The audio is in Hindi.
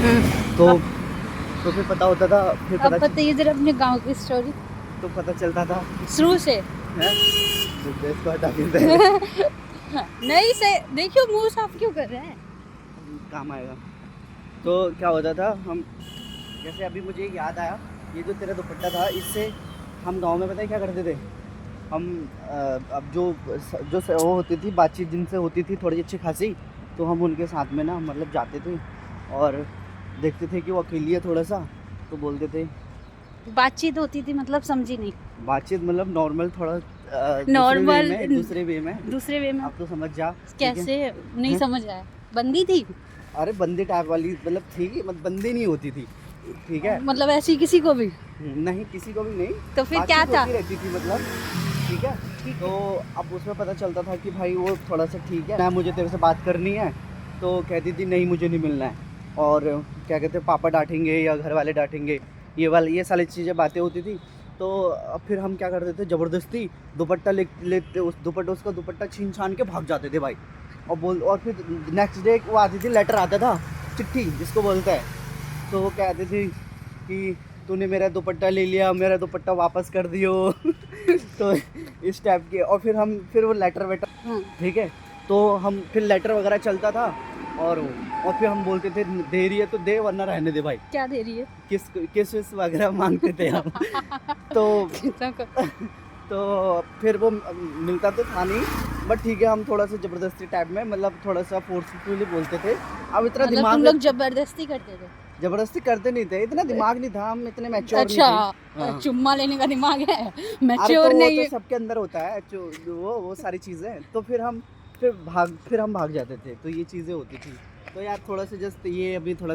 तो फिर पता होता था, फिर अब पता बताइए जरा अपने गांव की स्टोरी तो पता चलता था शुरू से। है। तो इसको हटा देते हैं, नहीं से देखियो, मुंह साफ क्यों कर रहा है? काम आएगा। तो क्या होता था, हम जैसे अभी मुझे याद आया, ये जो तेरा दुपट्टा था, इससे हम गांव में पता है क्या करते थे हम, अब वो होती थी बातचीत जिनसे होती थी थोड़ी अच्छी खासी, तो हम उनके साथ में ना मतलब जाते थे और देखते थे कि वो अकेली है थोड़ा सा, तो बोलते थे। बातचीत होती थी मतलब समझी नहीं। बातचीत मतलब नॉर्मल थोड़ा नॉर्मल दूसरे वे में। दूसरे वे में अब तो समझ जा, ठीक है। कैसे? नहीं हैं? समझ आया। बंदी थी? अरे बंदी टाइप वाली मतलब थी, मतलब बंदी नहीं होती थी, ठीक है। मतलब ऐसी किसी को भी? नहीं, किसी को भी नहीं। तो फिर क्या बातचीत था? होती रहती थी मतलब, ठीक है। तो अब उसमें पता चलता था कि भाई वो थोड़ा सा ठीक है ना, मुझे तेरे से बात करनी है, तो कहती थी नहीं मुझे नहीं मिलना है, और क्या कहते हैं पापा डांटेंगे या घर वाले डांटेंगे, ये सारी चीज़ें बातें होती थी। तो अब फिर हम क्या करते थे, ज़बरदस्ती दुपट्टा लेते, उसका दुपट्टा छीन छान के भाग जाते थे भाई। और फिर नेक्स्ट डे वो आती थी, लेटर आता था, चिट्ठी जिसको बोलते हैं, तो वो कहते थे कि तूने मेरा दुपट्टा ले लिया, मेरा दुपट्टा वापस कर दियो। तो इस टाइप के, और फिर वो लेटर वेटर, हाँ। ठीक है। तो हम फिर लेटर वगैरह चलता था, और फिर हम बोलते थे दे रही है तो दे, वरना रहने दे भाई। क्या दे रही है? किस वगैरह मांगते थे हम। तो कितना तो फिर वो मिलता तो था नहीं, बट ठीक है, हम थोड़ा सा ज़बरदस्ती टाइप में, मतलब थोड़ा सा फोर्सफुली बोलते थे। अब इतना मतलब दिमाग तुम लोग जबरदस्ती करते थे? ज़बरदस्ती करते नहीं थे, इतना दिमाग नहीं था, हम इतने मैच्योर नहीं अच्छा, थे। हाँ। चुम्मा लेने का दिमाग है, अरे तो मैच्योर वो नहीं तो है। सबके अंदर होता है, जो वो सारी चीज़ें, तो फिर हम भाग जाते थे, तो ये चीज़ें होती थी। तो यार थोड़ा सा जस्ट ये अभी थोड़ा